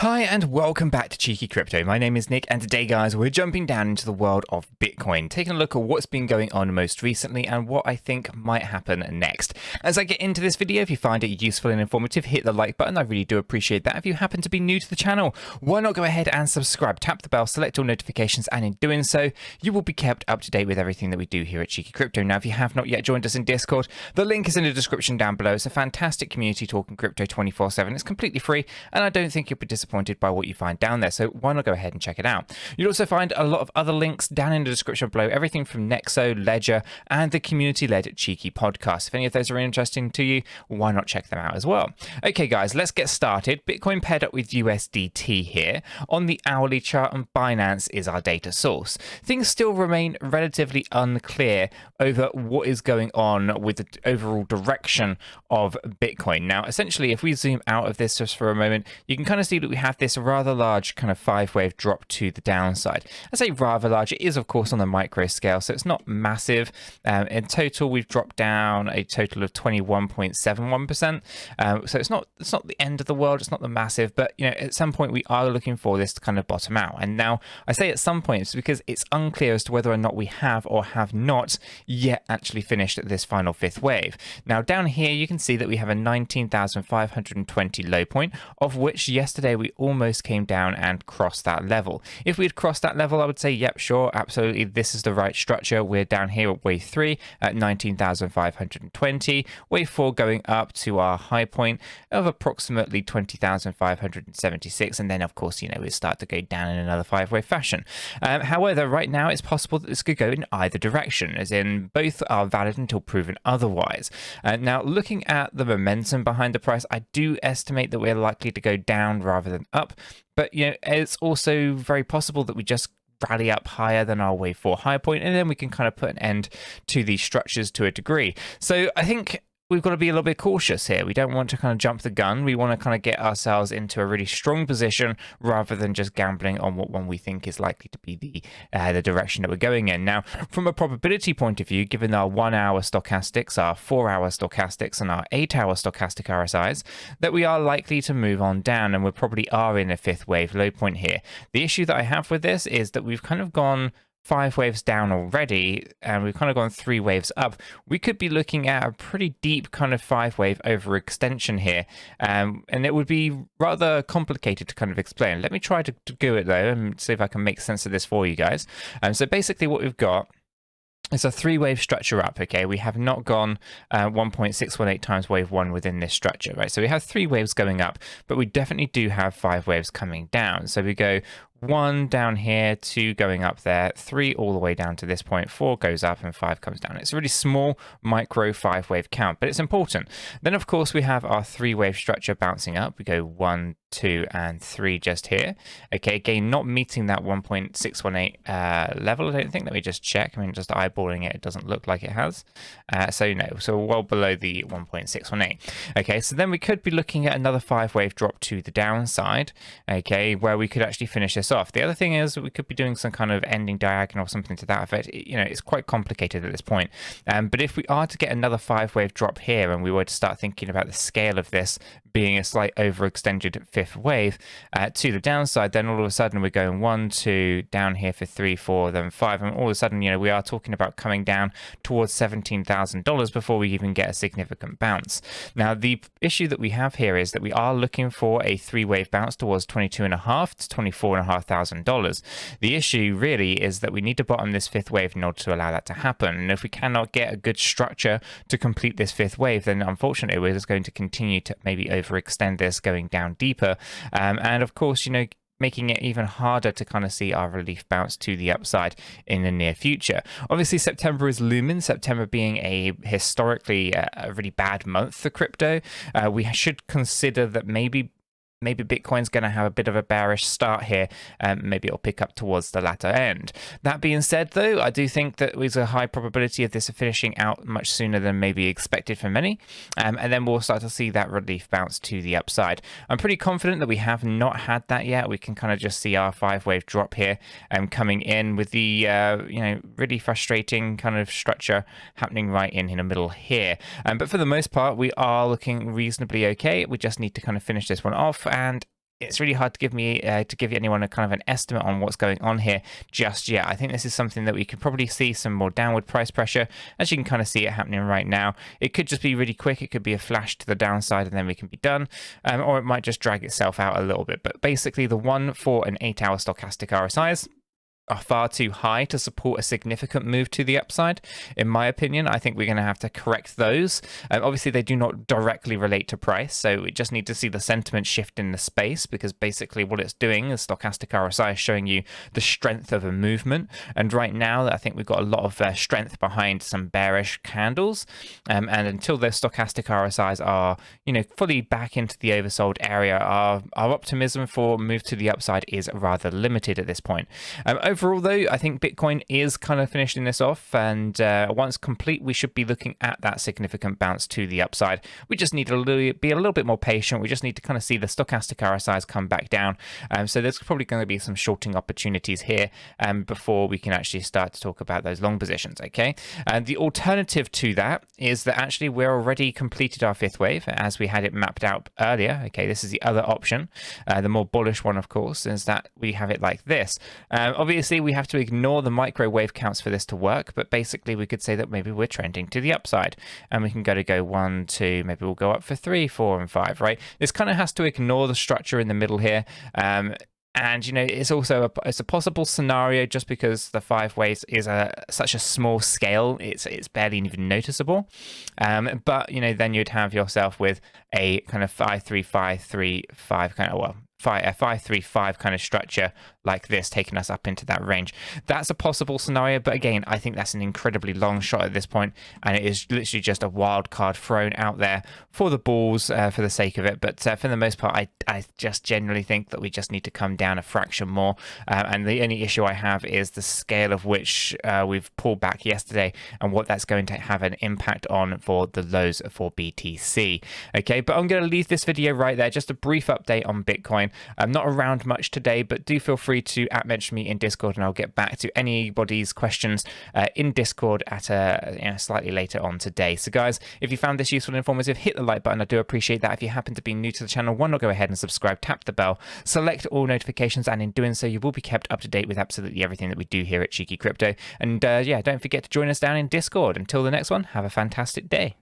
Hi and welcome back to Cheeky Crypto. My name is Nick and today guys we're jumping down into the world of Bitcoin, taking a look at what's been going on most recently and what I think might happen next. As I get into this video, if you find it useful and informative, hit the like button. I really do appreciate that. If you happen to be new to the channel, why not go ahead and subscribe, tap the bell, select all notifications, and in doing so you will be kept up to date with everything that we do here at Cheeky Crypto. Now if you have not yet joined us in Discord, the link is in the description down below. It's a fantastic community talking crypto 24/7. It's completely free and I don't think you'll be disappointed by what you find down there, so why not go ahead and check it out. You'll also find a lot of other links down in the description below, everything from 𝗕𝗘𝗪𝗔𝗥𝗘, Ledger, and the community-led Cheeky podcast. If any of those are interesting to you, why not check them out as well. Okay guys, let's get started. Bitcoin paired up with USDT here on the hourly chart, and Binance is our data source. Things still remain relatively unclear over what is going on with the overall direction of Bitcoin. Now essentially, if we zoom out of this just for a moment, you can kind of see that we have this rather large kind of five-wave drop to the downside. I say rather large, it is of course on the micro scale, so it's not massive. In total, we've dropped down a total of 21.71%. So it's not the end of the world, it's not the massive, but you know, at some point we are looking for this to kind of bottom out. And now I say at some point, it's because it's unclear as to whether or not we have or have not yet actually finished this final fifth wave. Now down here you can see that we have a 19,520 low point, of which yesterday we almost came down and crossed that level. If we had crossed that level, I would say, yep, sure, absolutely, this is the right structure. We're down here at wave 3 at 19,520, wave 4 going up to our high point of approximately 20,576, and then of course, you know, we start to go down in another five-wave fashion. However, right now it's possible that this could go in either direction, as in both are valid until proven otherwise. Now looking at the momentum behind the price, I do estimate that we're likely to go down rather than up, but you know, it's also very possible that we just rally up higher than our wave 4 high point, and then we can kind of put an end to these structures to a degree. So I think we've got to be a little bit cautious here. We don't want to kind of jump the gun. We want to kind of get ourselves into a really strong position rather than just gambling on what one we think is likely to be the direction that we're going in. Now, from a probability point of view, given our 1 hour stochastics, our 4 hour stochastics, and our 8 hour stochastic RSIs, that we are likely to move on down, and we probably are in a fifth wave low point here. The issue that I have with this is that we've kind of gone 5 waves down already, and we've kind of gone 3 waves up. We could be looking at a pretty deep kind of 5-wave overextension here, and it would be rather complicated to kind of explain. Let me try to do it though and see if I can make sense of this for you guys. So basically what we've got, it's a 3-wave structure up, okay? We have not gone 1.618 times wave 1 within this structure, right? So we have 3 waves going up, but we definitely do have 5 waves coming down. So we go 1 down here, 2 going up there, 3 all the way down to this point, 4 goes up and 5 comes down. It's a really small micro 5-wave count, but it's important. Then of course we have our 3-wave structure bouncing up. We go 1, 2, and 3 just here. Okay, again, not meeting that 1.618 level, I don't think. Let me just check. I mean, just eyeballing it, it doesn't look like it has. So no, so well below the 1.618. Okay, so then we could be looking at another 5-wave drop to the downside, okay, where we could actually finish this off. The other thing is we could be doing some kind of ending diagonal or something to that effect. You know, it's quite complicated at this point. But if we are to get another 5-wave drop here, and we were to start thinking about the scale of this being a slight overextended fifth wave to the downside, then all of a sudden we're going 1, 2 down here for 3, 4, then 5, and all of a sudden, you know, we are talking about coming down towards $17,000 before we even get a significant bounce. Now the issue that we have here is that we are looking for a 3-wave bounce towards $22,500 to $24,500. The issue really is that we need to bottom this fifth wave in order to allow that to happen, and if we cannot get a good structure to complete this fifth wave, then unfortunately we're just going to continue to maybe overextend this, going down deeper, and of course, you know, making it even harder to kind of see our relief bounce to the upside in the near future. Obviously, September is looming, September being a historically a really bad month for crypto. We should consider that maybe Bitcoin's going to have a bit of a bearish start here, and maybe it'll pick up towards the latter end. That being said, though, I do think that there's a high probability of this finishing out much sooner than maybe expected for many, and then we'll start to see that relief bounce to the upside. I'm pretty confident that we have not had that yet. We can kind of just see our 5-wave drop here coming in with the you know, really frustrating kind of structure happening right in the middle here. But for the most part, we are looking reasonably okay. We just need to kind of finish this one off, and it's really hard to give anyone a kind of an estimate on what's going on here just yet. I think this is something that we could probably see some more downward price pressure, as you can kind of see it happening right now. It could just be really quick. It could be a flash to the downside and then we can be done, or it might just drag itself out a little bit. But basically, the 1, 4, and 8-hour stochastic RSIs are far too high to support a significant move to the upside. In my opinion, I think we're going to have to correct those. Obviously, they do not directly relate to price, so we just need to see the sentiment shift in the space, because basically what it's doing is stochastic RSI is showing you the strength of a movement. And right now, I think we've got a lot of strength behind some bearish candles. And until those stochastic RSIs are, fully back into the oversold area, our optimism for move to the upside is rather limited at this point. Overall, though, I think Bitcoin is kind of finishing this off, and once complete, we should be looking at that significant bounce to the upside. We just need to be a little bit more patient. We just need to kind of see the stochastic RSIs come back down. So there's probably going to be some shorting opportunities here before we can actually start to talk about those long positions, okay? And the alternative to that is that actually we're already completed our 5th wave as we had it mapped out earlier, okay? This is the other option. The more bullish one, of course, is that we have it like this. Obviously, we have to ignore the micro wave counts for this to work, but basically we could say that maybe we're trending to the upside, and we can go 1, 2, maybe we'll go up for 3, 4, and 5, right? This kind of has to ignore the structure in the middle here. And it's also it's a possible scenario just because the 5 waves is such a small scale, it's barely even noticeable. But then you'd have yourself with a kind of 5, 3, 5, 3, 5 kind of, well, 5, 3, 5 kind of structure like this, taking us up into that range. That's a possible scenario, but again, I think that's an incredibly long shot at this point, and it is literally just a wild card thrown out there for the bulls for the sake of it. But for the most part, I just generally think that we just need to come down a fraction more, and the only issue I have is the scale of which we've pulled back yesterday and what that's going to have an impact on for the lows for BTC. Okay, but I'm going to leave this video right there, just a brief update on Bitcoin. I'm not around much today, but do feel free to @mention me in Discord, and I'll get back to anybody's questions in Discord at slightly later on today. So guys, if you found this useful and informative, hit the like button. I do appreciate that. If you happen to be new to the channel, why not go ahead and subscribe, tap the bell, select all notifications, and in doing so, you will be kept up to date with absolutely everything that we do here at Cheeky Crypto. And yeah, don't forget to join us down in Discord. Until the next one, have a fantastic day.